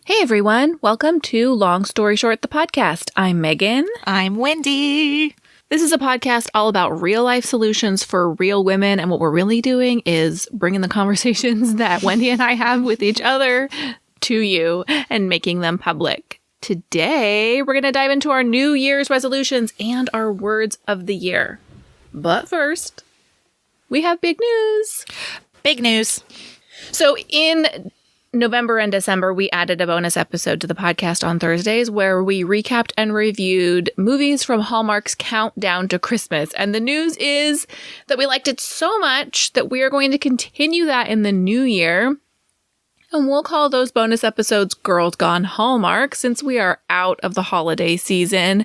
Hey everyone, welcome to Long Story Short, the podcast. I'm Megan. I'm Wendy. This is a podcast all about real life solutions for real women, and what we're really doing is bringing the conversations that Wendy and I have with each other to you and making them public. Today, we're going to dive into our New Year's resolutions and our words of the year. But first, we have big news. Big news. So in November and December, we added a bonus episode to the podcast on Thursdays where we recapped and reviewed movies from Hallmark's Countdown to Christmas. And the news is that we liked it so much that we are going to continue that in the new year. And we'll call those bonus episodes Girls Gone Hallmark since we are out of the holiday season.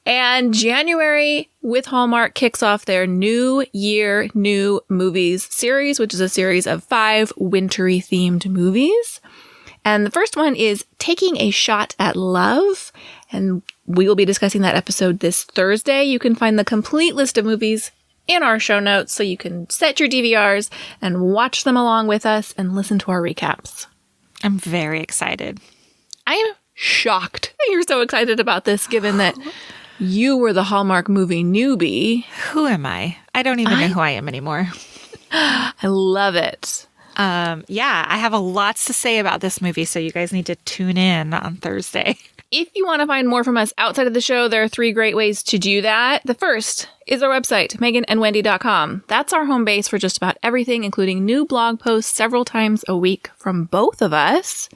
And January with Hallmark kicks off their New Year, New Movies series, which is a series of 5 wintry themed movies. And the first one is Taking a Shot at Love. And we will be discussing that episode this Thursday. You can find the complete list of movies in our show notes so you can set your DVRs and watch them along with us and listen to our recaps. I'm very excited. I am shocked that you're so excited about this, given that you were the Hallmark movie newbie. Who am I? I don't even know who I am anymore. I love it. Yeah, I have a lots to say about this movie, so you guys need to tune in on Thursday. If you want to find more from us outside of the show, there are 3 great ways to do that. The first is our website, meganandwendy.com. That's our home base for just about everything, including new blog posts several times a week from both of us.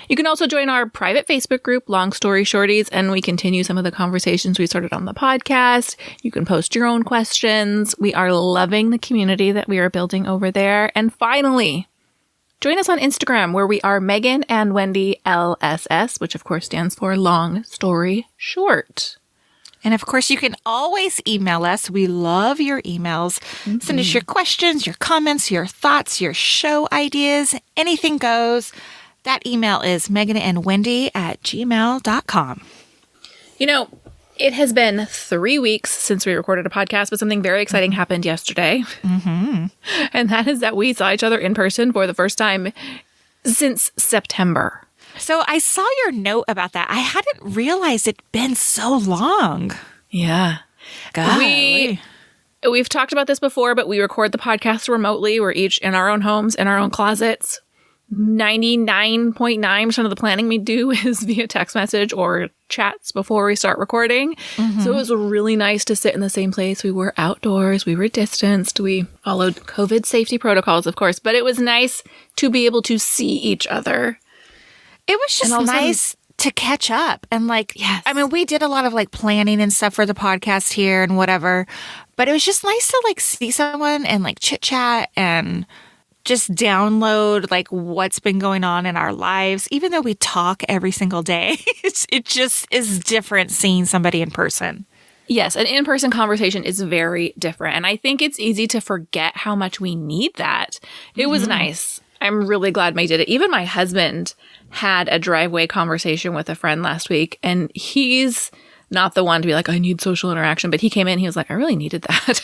You can also join our private Facebook group, Long Story Shorties, and we continue some of the conversations we started on the podcast. You can post your own questions. We are loving the community that we are building over there. And finally, join us on Instagram, where we are Megan and Wendy LSS, which of course stands for Long Story Short. And of course, you can always email us. We love your emails. Mm-hmm. Send us your questions, your comments, your thoughts, your show ideas. Anything goes. That email is meganandwendy@gmail.com. You know, it has been 3 weeks since we recorded a podcast, but something very exciting happened yesterday. Mm-hmm. And that is that we saw each other in person for the first time since September. So I saw your note about that. I hadn't realized it'd been so long. Yeah. Golly. We've talked about this before, but we record the podcast remotely. We're each in our own homes, in our own closets. 99.9% of the planning we do is via text message or chats before we start recording. Mm-hmm. So it was really nice to sit in the same place. We were outdoors. We were distanced. We followed COVID safety protocols, of course. But it was nice to be able to see each other. It was just nice to catch up. And yes. I mean, we did a lot of planning and stuff for the podcast here and whatever. But it was just nice to see someone and chit chat and just download what's been going on in our lives. Even though we talk every single day, it just is different seeing somebody in person. Yes, an in-person conversation is very different. And I think it's easy to forget how much we need that. It was nice. I'm really glad May did it. Even my husband had a driveway conversation with a friend last week, and he's not the one to be like, I need social interaction. But he came in, he was like, I really needed that.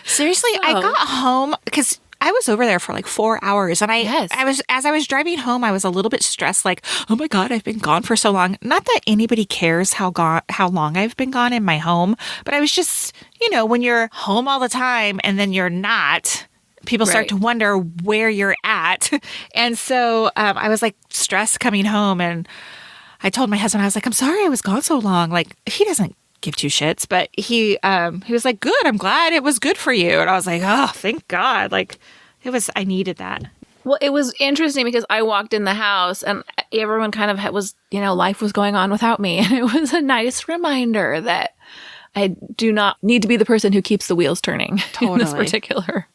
Seriously, I got home because I was over there for 4 hours, and as I was driving home, I was a little bit stressed, oh my God, I've been gone for so long. Not that anybody cares how long I've been gone in my home, but I was just, when you're home all the time and then you're not, people start to wonder where you're at. And so I was stressed coming home, and I told my husband, I was I'm sorry I was gone so long. He doesn't give 2 shits, but he was like, good, I'm glad it was good for you. And I was like, oh, thank God. I needed that. Well, it was interesting because I walked in the house and everyone kind of was, life was going on without me. And it was a nice reminder that I do not need to be the person who keeps the wheels turning in this particular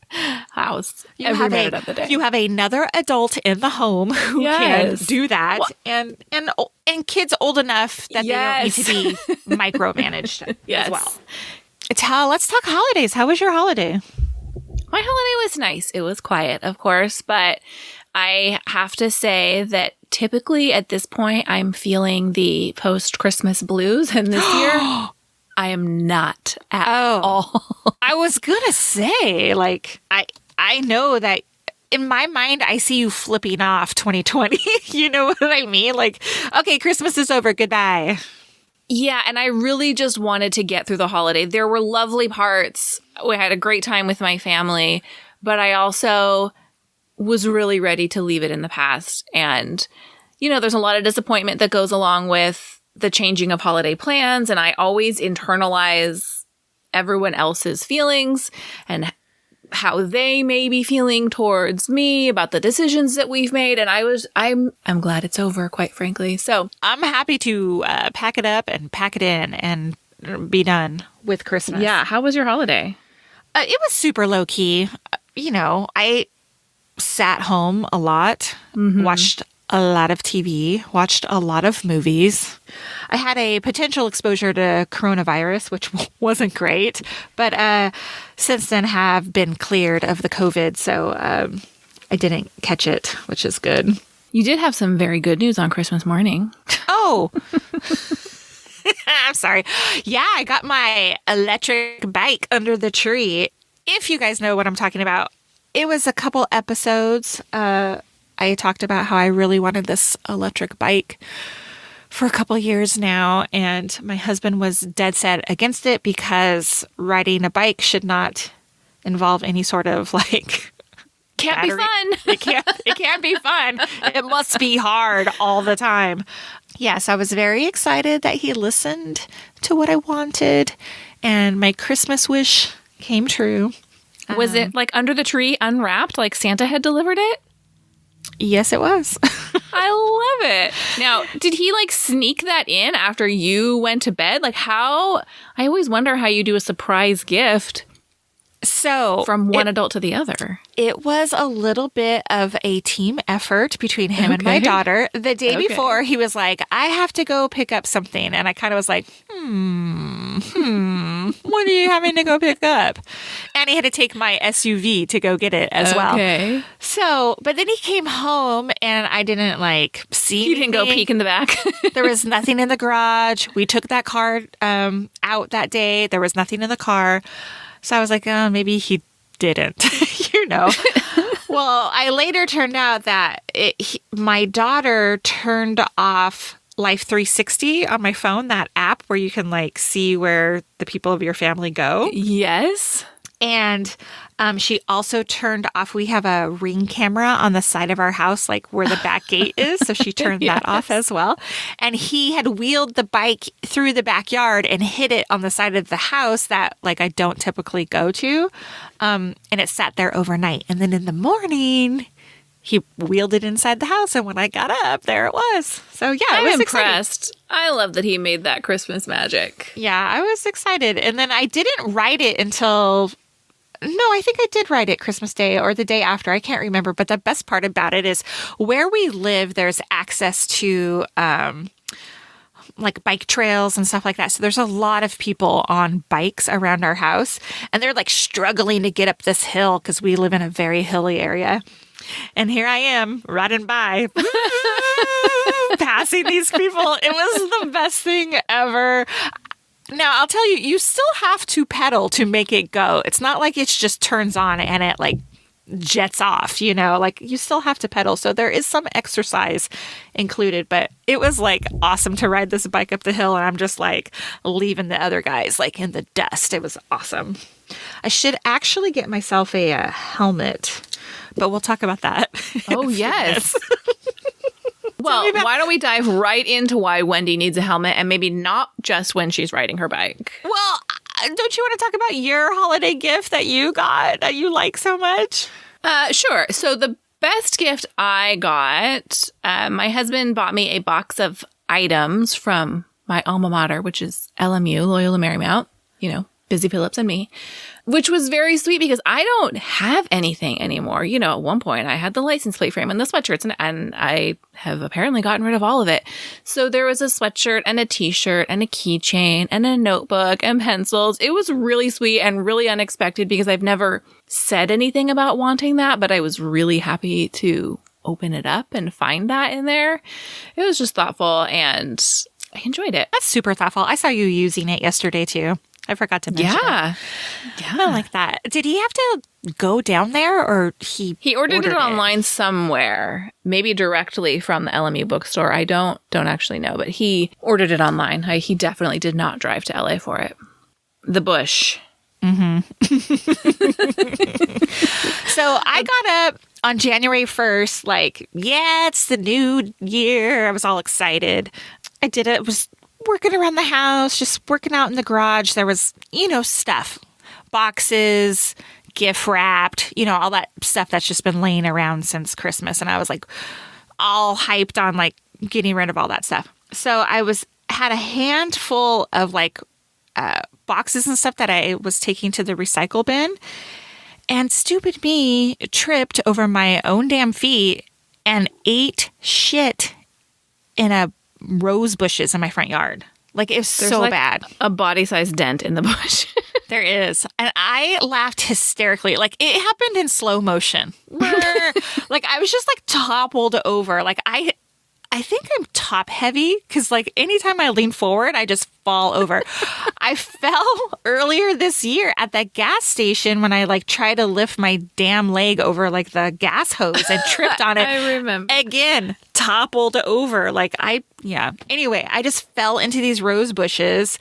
house every minute of the day. You have another adult in the home who can do that. Well, and kids old enough that they don't need to be micromanaged as well. Let's talk holidays. How was your holiday? My holiday was nice. It was quiet, of course, but I have to say that typically at this point, I'm feeling the post-Christmas blues, and this year, I am not at all. I was going to say, I know that in my mind, I see you flipping off 2020. You know what I mean? Like, okay, Christmas is over. Goodbye. Yeah, and I really just wanted to get through the holiday. There were lovely parts. We had a great time with my family, but I also was really ready to leave it in the past. And, there's a lot of disappointment that goes along with the changing of holiday plans, and I always internalize everyone else's feelings and how they may be feeling towards me about the decisions that we've made. And I'm glad it's over, quite frankly. So I'm happy to pack it up and pack it in and be done with Christmas. Yeah. How was your holiday? It was super low key. I sat home a lot, watched a lot of TV, watched a lot of movies. I had a potential exposure to coronavirus, which wasn't great, but since then have been cleared of the COVID, so I didn't catch it, which is good. You did have some very good news on Christmas morning. Oh! I'm sorry. Yeah, I got my electric bike under the tree. If you guys know what I'm talking about, it was a couple episodes. I talked about how I really wanted this electric bike for a couple years now, and my husband was dead set against it because riding a bike should not involve any sort of can't battery. Be fun. It can't be fun. It must be hard all the time. Yes, I was very excited that he listened to what I wanted, and my Christmas wish came true. Was it under the tree, unwrapped, like Santa had delivered it? Yes, it was. I love it. Now, did he sneak that in after you went to bed? I always wonder how you do a surprise gift. So from one adult to the other. It was a little bit of a team effort between him and my daughter. The day before, he was like, I have to go pick up something. And I kind of was like, what are you having to go pick up? And he had to take my SUV to go get it as well. Okay. So, but then he came home and I didn't see You didn't go peek in the back? There was nothing in the garage. We took that car out that day. There was nothing in the car. So I was like, oh, maybe he didn't, Well, I later turned out that my daughter turned off Life 360 on my phone, that app where you can see where the people of your family go. Yes. And she also turned off, we have a Ring camera on the side of our house, where the back gate is. So she turned that off as well. And he had wheeled the bike through the backyard and hid it on the side of the house that I don't typically go to. And it sat there overnight. And then in the morning, he wheeled it inside the house. And when I got up, there it was. So yeah, I was impressed. Excited. I love that he made that Christmas magic. Yeah, I was excited. And then I didn't write it until... No, I think I did write it Christmas Day or the day after. I can't remember. But the best part about it is where we live, there's access to bike trails and stuff like that. So there's a lot of people on bikes around our house. And they're struggling to get up this hill because we live in a very hilly area. And here I am riding by, passing these people. It was the best thing ever. Now, I'll tell you, you still have to pedal to make it go. It's not like it just turns on and it jets off, you still have to pedal. So there is some exercise included, but it was awesome to ride this bike up the hill. And I'm just leaving the other guys in the dust. It was awesome. I should actually get myself a helmet, but we'll talk about that. Oh, yes. Well, why don't we dive right into why Wendy needs a helmet, and maybe not just when she's riding her bike? Well, don't you want to talk about your holiday gift that you got that you like so much? Sure. So the best gift I got, my husband bought me a box of items from my alma mater, which is LMU, Loyola Marymount, Busy Phillips and me, which was very sweet because I don't have anything anymore. At one point I had the license plate frame and the sweatshirts and I have apparently gotten rid of all of it. So there was a sweatshirt and a t-shirt and a keychain and a notebook and pencils. It was really sweet and really unexpected because I've never said anything about wanting that, but I was really happy to open it up and find that in there. It was just thoughtful and I enjoyed it. That's super thoughtful. I saw you using it yesterday too. I forgot to mention it. Yeah. I like that. Did he have to go down there, or he ordered it online somewhere, maybe directly from the LMU bookstore. I don't actually know, but he ordered it online. He definitely did not drive to LA for it. The Bush. Mm-hmm. So I got up on January 1st, like, yeah, it's the new year. I was all excited. I did it. Was working around the house, just working out in the garage. There was, stuff, boxes, gift wrapped, all that stuff that's just been laying around since Christmas. And I was like all hyped on like getting rid of all that stuff. So I had a handful of like boxes and stuff that I was taking to the recycle bin. And stupid me tripped over my own damn feet and ate shit in a rose bushes in my front yard. Like, it was so bad. A body-sized dent in the bush. There is. And I laughed hysterically. Like, it happened in slow motion. Like, I was just like toppled over. Like, I think I'm top heavy because like anytime I lean forward, I just fall over. I fell earlier this year at that gas station when I like tried to lift my damn leg over like the gas hose and tripped on it. I remember. Again, toppled over. Anyway, I just fell into these rose bushes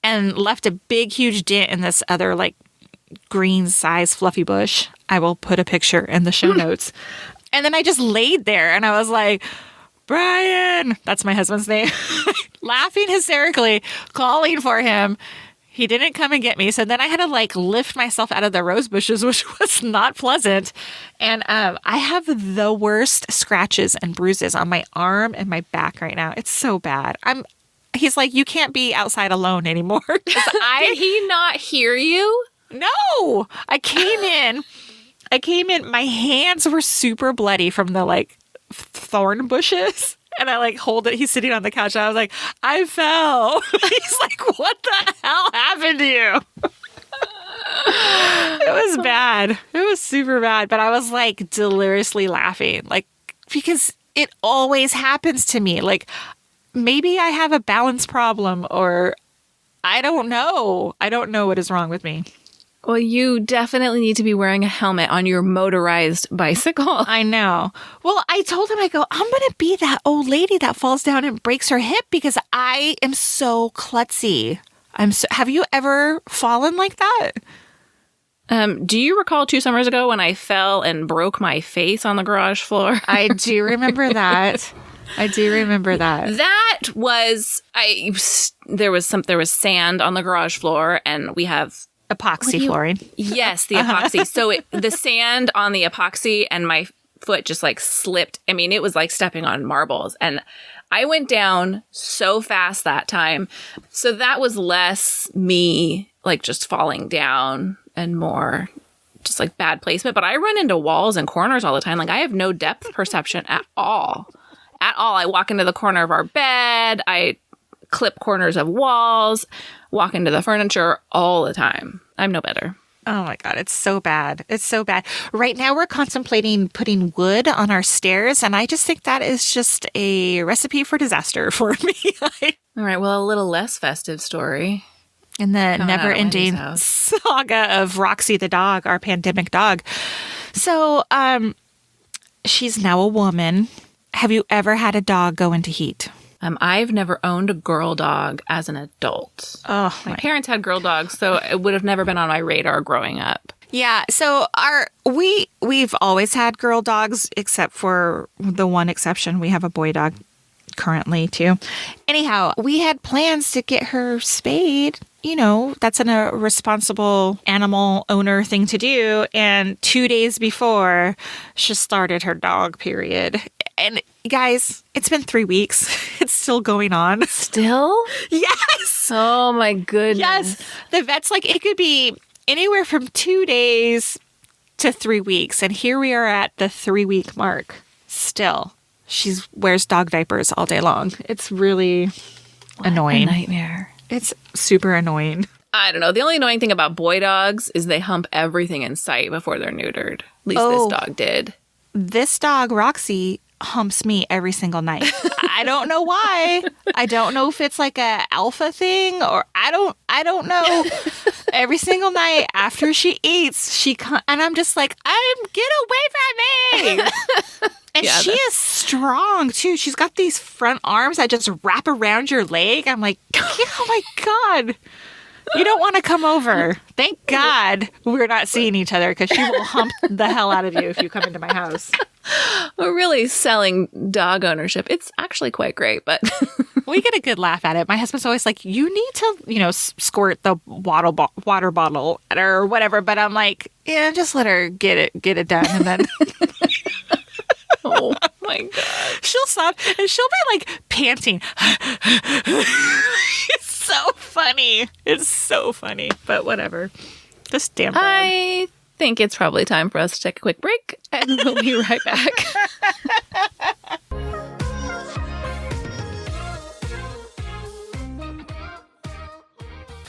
and left a big, huge dent in this other like green size fluffy bush. I will put a picture in the show notes. And then I just laid there and I was like, Brian, that's my husband's name, laughing hysterically, calling for him. He didn't come and get me. So then I had to like lift myself out of the rose bushes, which was not pleasant. And I have the worst scratches and bruises on my arm and my back right now. It's so bad. He's like, you can't be outside alone anymore. Did he not hear you? No, I came in. My hands were super bloody from the like thorn bushes, and I like hold it. He's sitting on the couch and I was like, I fell. He's like, what the hell happened to you? It was bad. It was super bad, but I was like deliriously laughing, like, because it always happens to me. Like, maybe I have a balance problem, or I don't know what is wrong with me. Well, you definitely need to be wearing a helmet on your motorized bicycle. I know. Well, I told him, I go, I'm going to be that old lady that falls down and breaks her hip because I am so klutzy. Have you ever fallen like that? Do you recall 2 summers ago when I fell and broke my face on the garage floor? I do remember that. That was, there was sand on the garage floor, and we have epoxy flooring. Yes, the epoxy. So the sand on the epoxy and my foot just like slipped. I mean, it was like stepping on marbles. And I went down so fast that time. So that was less me like just falling down and more just like bad placement. But I run into walls and corners all the time. Like, I have no depth perception at all. I walk into the corner of our bed. I clip corners of walls, walk into the furniture all the time. I'm no better. Oh my God, it's so bad. It's so bad. Right now we're contemplating putting wood on our stairs, and I just think that is just a recipe for disaster for me. All right, well, a little less festive story. In the never-ending saga of Roxy the dog, our pandemic dog. So, she's now a woman. Have you ever had a dog go into heat? I've never owned a girl dog as an adult. Oh, my parents had girl dogs, so it would have never been on my radar growing up. Yeah, so we've always had girl dogs, except for the one exception. We have a boy dog currently too. Anyhow, we had plans to get her spayed. That's a responsible animal owner thing to do. And 2 days before, she started her dog period. And guys, it's been 3 weeks. It's still going on. Still? Yes. Oh my goodness. Yes. The vet's like, it could be anywhere from 2 days to 3 weeks. And here we are at the 3-week mark. Still, she wears dog diapers all day long. It's really annoying. A nightmare. It's super annoying. I don't know. The only annoying thing about boy dogs is they hump everything in sight before they're neutered. At least this dog did. This dog, Roxy, humps me every single night. I don't know why. I don't know if it's like a alpha thing, or I don't know. every single night after she eats, and I'm just like, get away from me. And she is strong too. She's got these front arms that just wrap around your leg. I'm like, oh my God. You don't want to come over. Thank God we're not seeing each other, because she will hump the hell out of you if you come into my house. We're really selling dog ownership. It's actually quite great, but we get a good laugh at it. My husband's always like, you need to, squirt the water bottle or whatever. But I'm like, yeah, just let her get it done. And then oh my God. She'll stop and she'll be like panting. It's so funny. It's so funny. But whatever. This damn dog. I think it's probably time for us to take a quick break, and we'll be right back.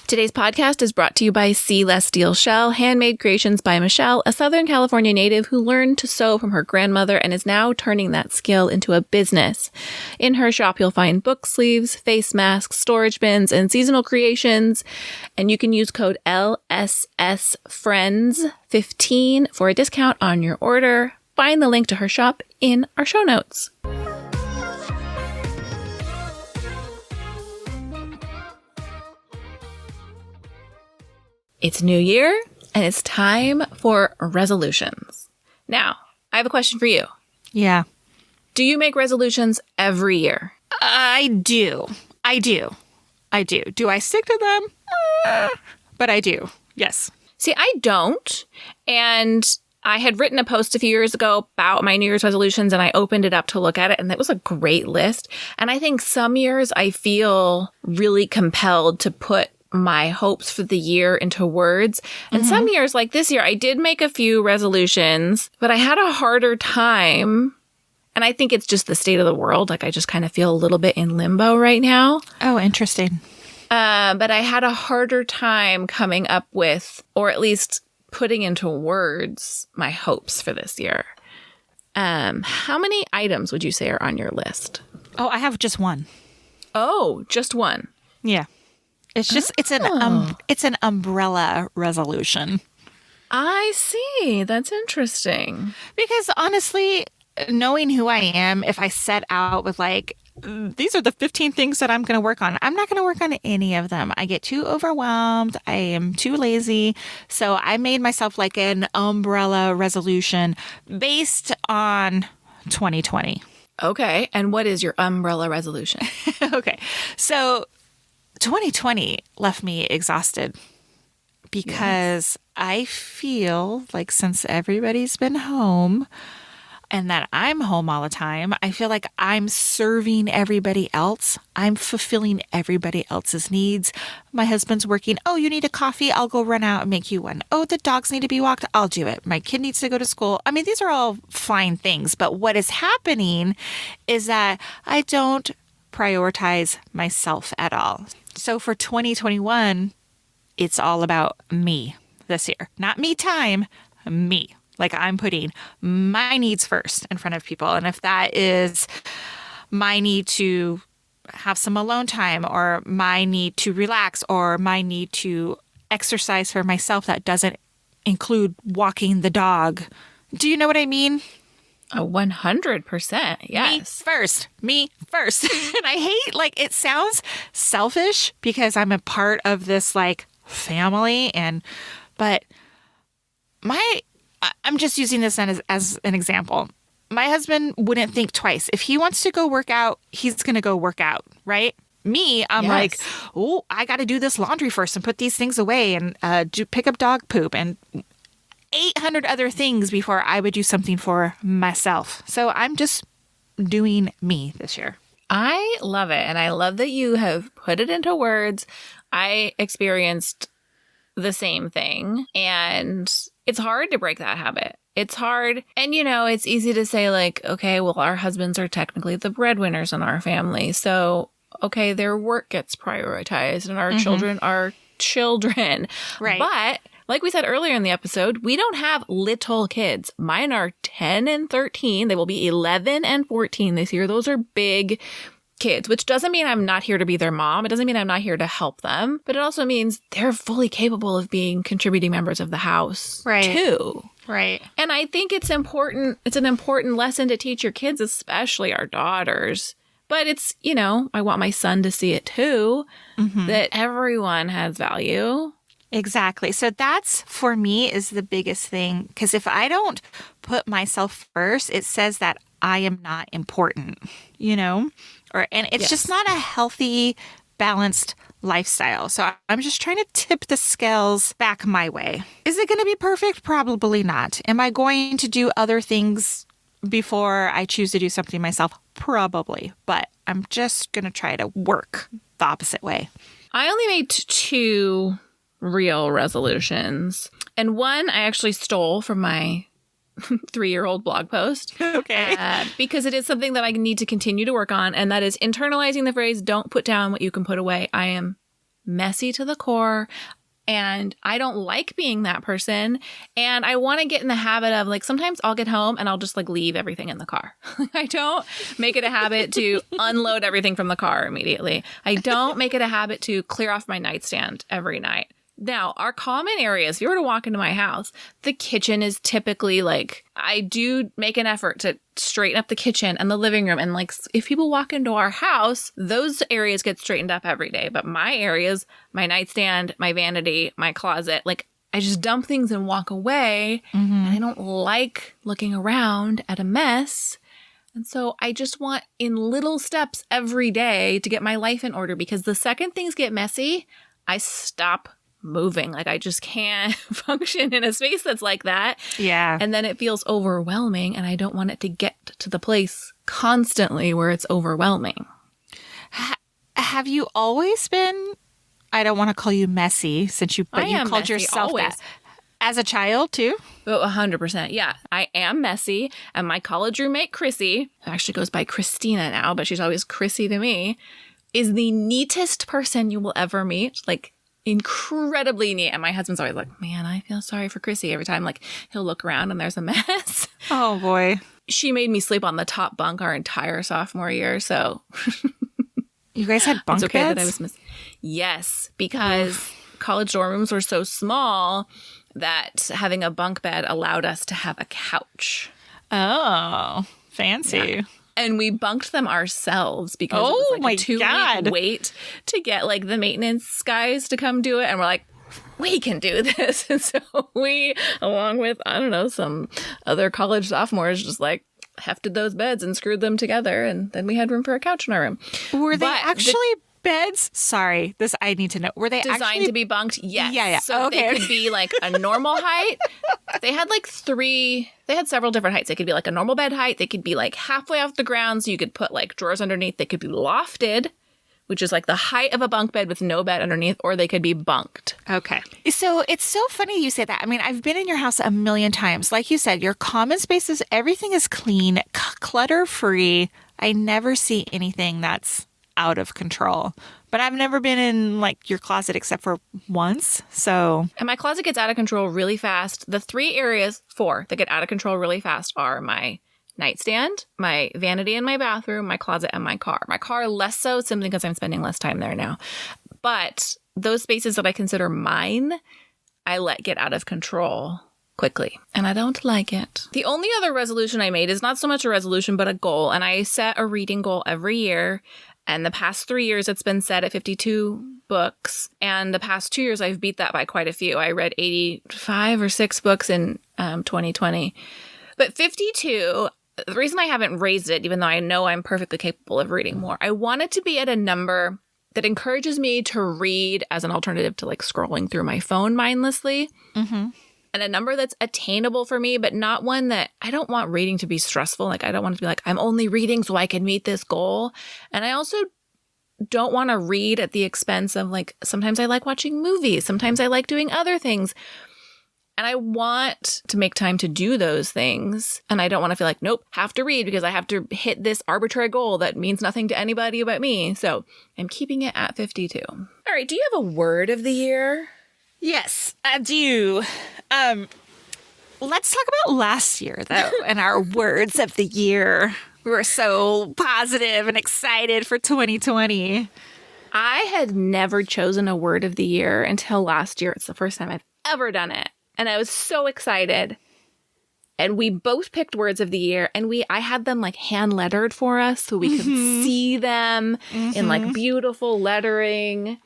Today's podcast is brought to you by Sea Less Steel Shell, handmade creations by Michelle, a Southern California native who learned to sew from her grandmother and is now turning that skill into a business. In her shop, you'll find book sleeves, face masks, storage bins, and seasonal creations. And you can use code LSSFriends15 for a discount on your order. Find the link to her shop in our show notes. It's New Year, and it's time for resolutions. Now, I have a question for you. Yeah. Do you make resolutions every year? I do. Do I stick to them? But I do. Yes. See, I don't. And I had written a post a few years ago about my New Year's resolutions, and I opened it up to look at it, and it was a great list. And I think some years I feel really compelled to put my hopes for the year into words. And some years, like this year, I did make a few resolutions, but I had a harder time. And I think it's just the state of the world. Like, I just kind of feel a little bit in limbo right now. Oh, interesting. But I had a harder time coming up with, or at least putting into words, my hopes for this year. How many items would you say are on your list? Oh, I have just one. Oh, just one. Yeah. It's an umbrella resolution. I see. That's interesting. Because honestly, knowing who I am, if I set out with like, these are the 15 things that I'm going to work on, I'm not going to work on any of them. I get too overwhelmed. I am too lazy. So I made myself like an umbrella resolution based on 2020. Okay. And what is your umbrella resolution? Okay. So 2020 left me exhausted because I feel like since everybody's been home and that I'm home all the time, I feel like I'm serving everybody else. I'm fulfilling everybody else's needs. My husband's working. Oh, you need a coffee? I'll go run out and make you one. Oh, the dogs need to be walked. I'll do it. My kid needs to go to school. I mean, these are all fine things. But what is happening is that I don't prioritize myself at all. So for 2021, it's all about me this year. Not me time, me. Like I'm putting my needs first in front of people. And if that is my need to have some alone time or my need to relax or my need to exercise for myself, that doesn't include walking the dog. Do you know what I mean? 100%. Yes. Me first. And I hate, like, it sounds selfish because I'm a part of this, like, family. But I'm just using this as an example. My husband wouldn't think twice. If he wants to go work out, he's going to go work out, right? Me, I'm like, oh, I got to do this laundry first and put these things away and pick up dog poop and 800 other things before I would do something for myself. So I'm just doing me this year. I love it. And I love that you have put it into words. I experienced the same thing. And it's hard to break that habit. It's hard. And, it's easy to say like, okay, well, our husbands are technically the breadwinners in our family. So, okay, their work gets prioritized and our children are children. Right. But like we said earlier in the episode, we don't have little kids. Mine are 10 and 13. They will be 11 and 14 this year. Those are big kids, which doesn't mean I'm not here to be their mom. It doesn't mean I'm not here to help them, but it also means they're fully capable of being contributing members of the house too. Right. And I think it's important. It's an important lesson to teach your kids, especially our daughters. But it's, you know, I want my son to see it too, that everyone has value. Exactly. So that's, for me, is the biggest thing. Because if I don't put myself first, it says that I am not important, you know? And it's just not a healthy, balanced lifestyle. So I'm just trying to tip the scales back my way. Is it going to be perfect? Probably not. Am I going to do other things before I choose to do something myself? Probably. But I'm just going to try to work the opposite way. I only made 2 real resolutions. And one I actually stole from my 3-year-old blog post. Okay. Because it is something that I need to continue to work on. And that is internalizing the phrase, don't put down what you can put away. I am messy to the core. And I don't like being that person. And I want to get in the habit of, like, sometimes I'll get home and I'll just, like, leave everything in the car. I don't make it a habit to unload everything from the car immediately. I don't make it a habit to clear off my nightstand every night. Now, our common areas, if you were to walk into my house, the kitchen is typically like, I do make an effort to straighten up the kitchen and the living room. And like, if people walk into our house, those areas get straightened up every day. But my areas, my nightstand, my vanity, my closet, like I just dump things and walk away. And I don't like looking around at a mess. And so I just want in little steps every day to get my life in order, because the second things get messy, I stop moving. Like I just can't function in a space that's like that. Yeah. And then it feels overwhelming, and I don't want it to get to the place constantly where it's overwhelming. Have you always been, I don't want to call you messy since you called messy, yourself always. that. As a child too? Oh, 100%. Yeah. I am messy. And my college roommate, Chrissy, who actually goes by Christina now, but she's always Chrissy to me, is the neatest person you will ever meet. Like, incredibly neat. And my husband's always like, man, I feel sorry for Chrissy every time. Like, he'll look around and there's a mess. Oh, boy. She made me sleep on the top bunk our entire sophomore year. So you guys had bunk it's okay beds? That I was yes, because college dorm rooms were so small that having a bunk bed allowed us to have a couch. Oh, fancy. Yeah. And we bunked them ourselves because it was like a 2-week wait to get like the maintenance guys to come do it. And we're like, we can do this. And so we, along with, I don't know, some other college sophomores, just like hefted those beds and screwed them together. And then we had room for a couch in our room. Were they actually beds? Sorry, this I need to know. Were they designed actually to be bunked? Yes. Yeah. So they could be like a normal height. They had like they had several different heights. They could be like a normal bed height. They could be like halfway off the ground, so you could put like drawers underneath. They could be lofted, which is like the height of a bunk bed with no bed underneath, or they could be bunked. Okay. So it's so funny you say that. I mean, I've been in your house a million times. Like you said, your common spaces, everything is clean, clutter-free. I never see anything that's out of control. But I've never been in like your closet except for once. So, and my closet gets out of control really fast. The 4 that get out of control really fast are my nightstand, my vanity in my bathroom, my closet, and my car. My car less so, simply because I'm spending less time there now. But those spaces that I consider mine, I let get out of control quickly. And I don't like it. The only other resolution I made is not so much a resolution, but a goal. And I set a reading goal every year. And the past 3 years, it's been set at 52 books. And the past 2 years, I've beat that by quite a few. I read 85 or 6 books in 2020. But 52, the reason I haven't raised it, even though I know I'm perfectly capable of reading more, I want it to be at a number that encourages me to read as an alternative to like scrolling through my phone mindlessly. Mm-hmm. And a number that's attainable for me, but not one that I don't want reading to be stressful. Like, I don't want it to be like, I'm only reading so I can meet this goal. And I also don't want to read at the expense of like, sometimes I like watching movies. Sometimes I like doing other things. And I want to make time to do those things. And I don't want to feel like, nope, have to read because I have to hit this arbitrary goal that means nothing to anybody but me. So I'm keeping it at 52. All right. Do you have a word of the year? Yes, I do. Let's talk about last year, though, and our words of the year. We're so positive and excited for 2020. I had never chosen a word of the year until last year. It's the first time I've ever done it. And I was so excited. And we both picked words of the year, and I had them like hand lettered for us so we could see them in like beautiful lettering.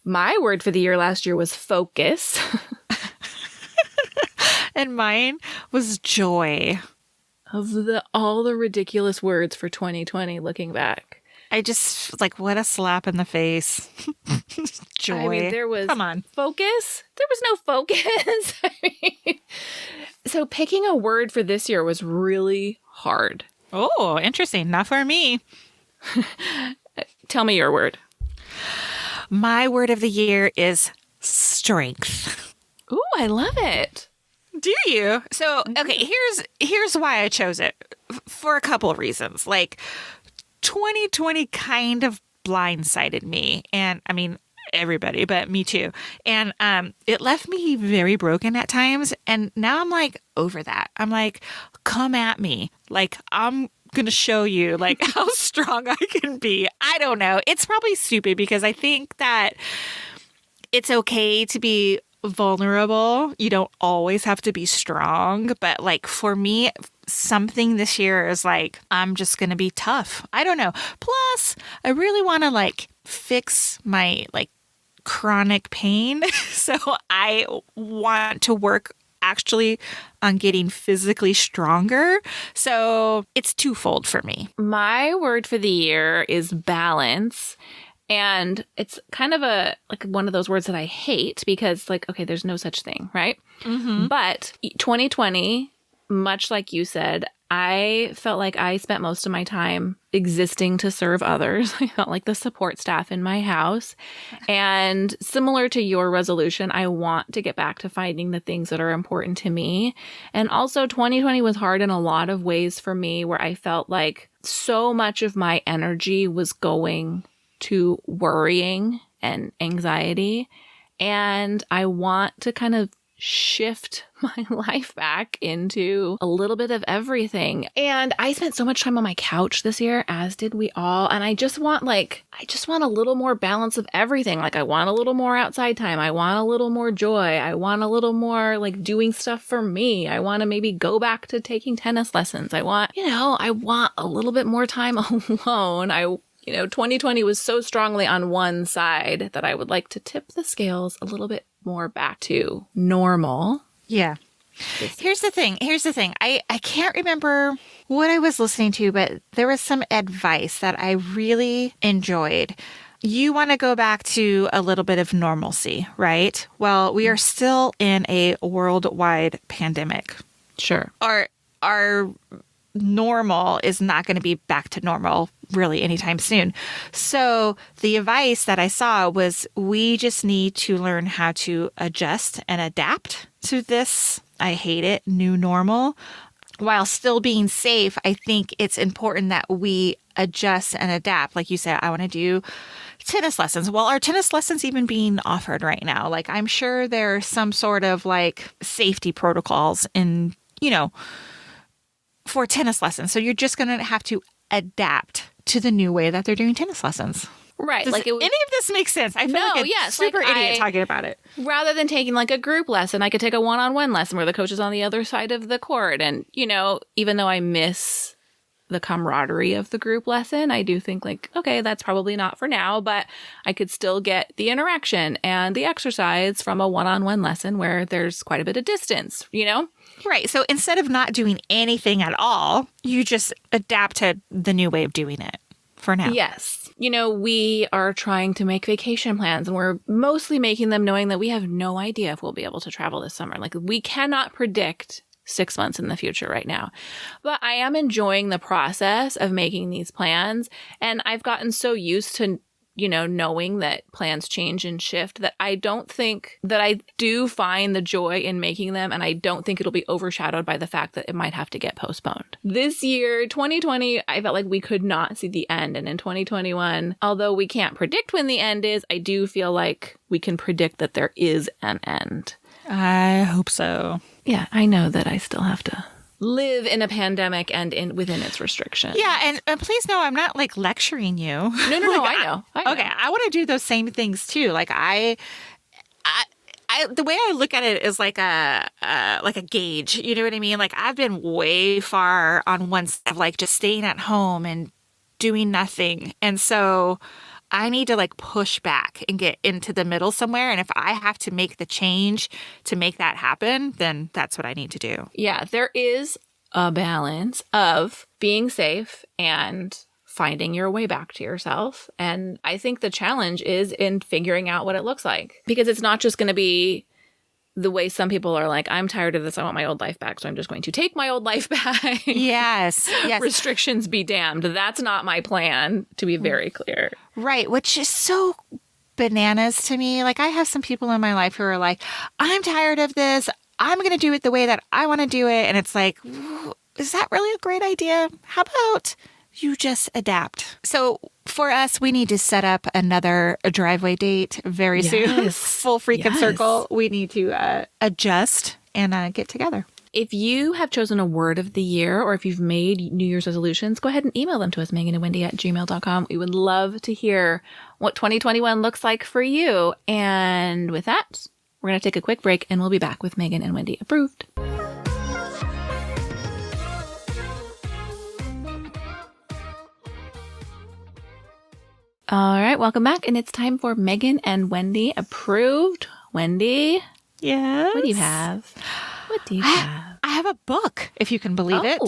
My word for the year last year was focus. And mine was joy. Of all the ridiculous words for 2020 looking back. I just, like, what a slap in the face. Joy. I mean, there was... Come on. Focus? There was no focus. I mean, so picking a word for this year was really hard. Oh, interesting. Not for me. Tell me your word. My word of the year is strength. Ooh, I love it. Do you? So, okay, here's why I chose it. For a couple of reasons. Like, 2020 kind of blindsided me. And I mean, everybody, but me too. And it left me very broken at times. And now I'm like over that. I'm like, come at me. Like, I'm going to show you like how strong I can be. I don't know. It's probably stupid because I think that it's okay to be vulnerable. You don't always have to be strong. But like for me, something this year is like, I'm just going to be tough. I don't know. Plus, I really want to like fix my like chronic pain. So I want to work actually on getting physically stronger. So it's twofold for me. My word for the year is balance. And it's kind of one of those words that I hate because like, okay, there's no such thing, right? Mm-hmm. But 2020, much like you said, I felt like I spent most of my time existing to serve others. I felt like the support staff in my house. And similar to your resolution, I want to get back to finding the things that are important to me. And also 2020 was hard in a lot of ways for me where I felt like so much of my energy was going to worrying and anxiety. And I want to kind of shift my life back into a little bit of everything. And I spent so much time on my couch this year, as did we all. And I just want a little more balance of everything. Like I want a little more outside time. I want a little more joy. I want a little more like doing stuff for me. I want to maybe go back to taking tennis lessons. I want a little bit more time alone. 2020 was so strongly on one side that I would like to tip the scales a little bit more back to normal. Yeah. Here's the thing. I can't remember what I was listening to, but there was some advice that I really enjoyed. You want to go back to a little bit of normalcy, right? Well, we are still in a worldwide pandemic. Sure. Our normal is not going to be back to normal really anytime soon. So the advice that I saw was we just need to learn how to adjust and adapt to this, I hate it, new normal. While still being safe, I think it's important that we adjust and adapt. Like you said, I want to do tennis lessons. Well, are tennis lessons even being offered right now? Like I'm sure there's some sort of like safety protocols in, for tennis lessons. So you're just going to have to adapt to the new way that they're doing tennis lessons. Right. Does any of this make sense? I feel like a super idiot talking about it. Rather than taking like a group lesson, I could take a one-on-one lesson where the coach is on the other side of the court. And, even though I miss the camaraderie of the group lesson, I do think like, okay, that's probably not for now, but I could still get the interaction and the exercise from a one-on-one lesson where there's quite a bit of distance, Right. So instead of not doing anything at all, you just adapt to the new way of doing it for now. Yes. We are trying to make vacation plans and we're mostly making them knowing that we have no idea if we'll be able to travel this summer. Like we cannot predict 6 months in the future right now. But I am enjoying the process of making these plans. And I've gotten so used to knowing that plans change and shift that I don't think that I do find the joy in making them. And I don't think it'll be overshadowed by the fact that it might have to get postponed. This year, 2020, I felt like we could not see the end. And in 2021, although we can't predict when the end is, I do feel like we can predict that there is an end. I hope so. Yeah, I know that I still have to live in a pandemic and within its restrictions. Yeah, and please know I'm not like lecturing you. No, like, I know. Okay, I want to do those same things too. Like I the way I look at it is like a gauge. You know what I mean? Like I've been way far on one side of like just staying at home and doing nothing. And so I need to like push back and get into the middle somewhere. And if I have to make the change to make that happen, then that's what I need to do. Yeah, there is a balance of being safe and finding your way back to yourself. And I think the challenge is in figuring out what it looks like, because it's not just going to be the way some people are like, I'm tired of this. I want my old life back. So I'm just going to take my old life back. Yes. Restrictions be damned. That's not my plan, to be very clear. Right. Which is so bananas to me. Like I have some people in my life who are like, I'm tired of this. I'm going to do it the way that I want to do it. And it's like, is that really a great idea? How about you just adapt? So for us, we need to set up another driveway date very soon. Full freaking circle. We need to adjust and get together. If you have chosen a word of the year, or if you've made New Year's resolutions, go ahead and email them to us, meganandwendy@gmail.com. We would love to hear what 2021 looks like for you. And with that, we're going to take a quick break and we'll be back with Megan and Wendy Approved. All right, welcome back. And it's time for Megan and Wendy Approved. Wendy? Yes? What do you have? I have a book, if you can believe it.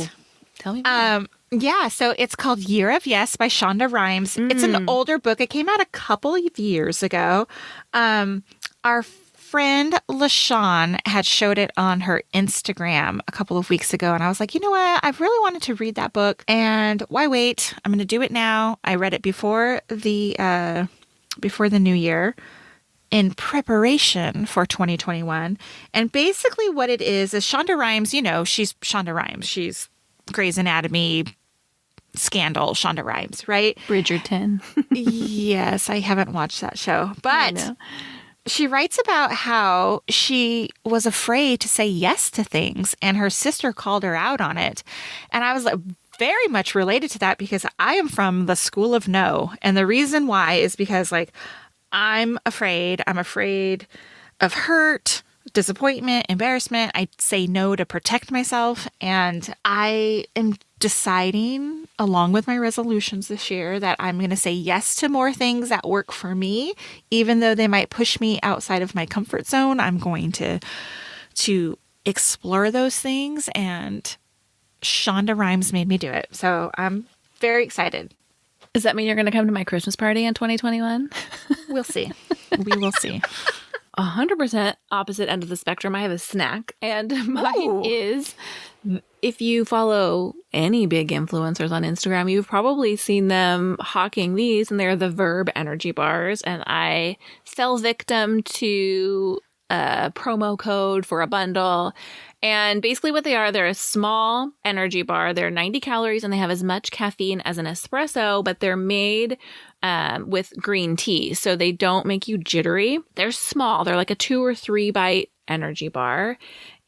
Tell me more. Yeah, so it's called Year of Yes by Shonda Rhimes. It's an older book. It came out a couple of years ago. Our friend LaShawn had showed it on her Instagram a couple of weeks ago. And I was like, you know what? I've really wanted to read that book. And why wait? I'm going to do it now. I read it before the new year in preparation for 2021. And basically what it is Shonda Rhimes, you know, she's Shonda Rhimes. She's Grey's Anatomy, Scandal, Shonda Rhimes, right? Bridgerton. Yes, I haven't watched that show. But she writes about how she was afraid to say yes to things and her sister called her out on it. And I was like, very much related to that because I am from the school of no. And the reason why is because like, I'm afraid of hurt, disappointment, embarrassment. I say no to protect myself. And I am deciding, along with my resolutions this year, that I'm going to say yes to more things that work for me, even though they might push me outside of my comfort zone. I'm going to explore those things, and Shonda Rhimes made me do it. So I'm very excited. Does that mean you're going to come to my Christmas party in 2021? We'll see. We will see. 100% opposite end of the spectrum. I have a snack, and mine is, if you follow any big influencers on Instagram, you've probably seen them hawking these, and they're the Verb energy bars. And I fell victim to a promo code for a bundle. And basically what they are, they're a small energy bar. They're 90 calories and they have as much caffeine as an espresso, but they're made with green tea. So they don't make you jittery. They're small. They're like a 2 or 3 bite energy bar.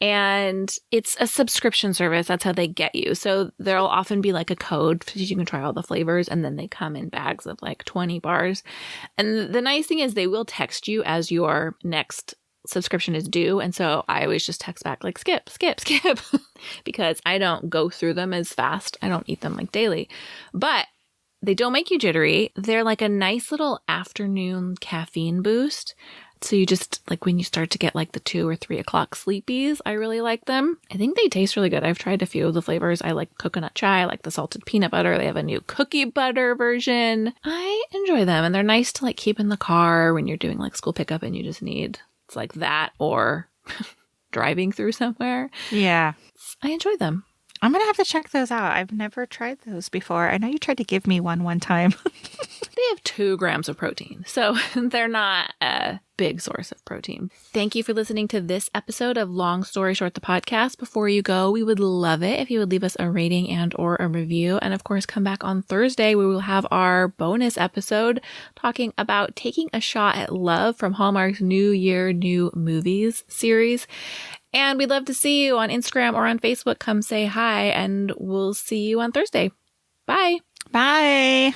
And it's a subscription service. That's how they get you. So there'll often be like a code so you can try all the flavors. And then they come in bags of like 20 bars. And the nice thing is they will text you as your next subscription is due. And so I always just text back like skip because I don't go through them as fast. I don't eat them like daily, but they don't make you jittery. They're like a nice little afternoon caffeine boost. So you just like when you start to get like the 2 or 3 o'clock sleepies, I really like them. I think they taste really good. I've tried a few of the flavors. I like coconut chai, I like the salted peanut butter. They have a new cookie butter version. I enjoy them. And they're nice to like keep in the car when you're doing like school pickup and you just need it's like that or driving through somewhere. Yeah. I enjoy them. I'm going to have to check those out. I've never tried those before. I know you tried to give me one time. They have 2 grams of protein, so they're not a big source of protein. Thank you for listening to this episode of Long Story Short, the podcast. Before you go, we would love it if you would leave us a rating and or a review. And of course, come back on Thursday. We will have our bonus episode talking about taking a shot at love from Hallmark's New Year, New Movies series. And we'd love to see you on Instagram or on Facebook. Come say hi, and we'll see you on Thursday. Bye. Bye.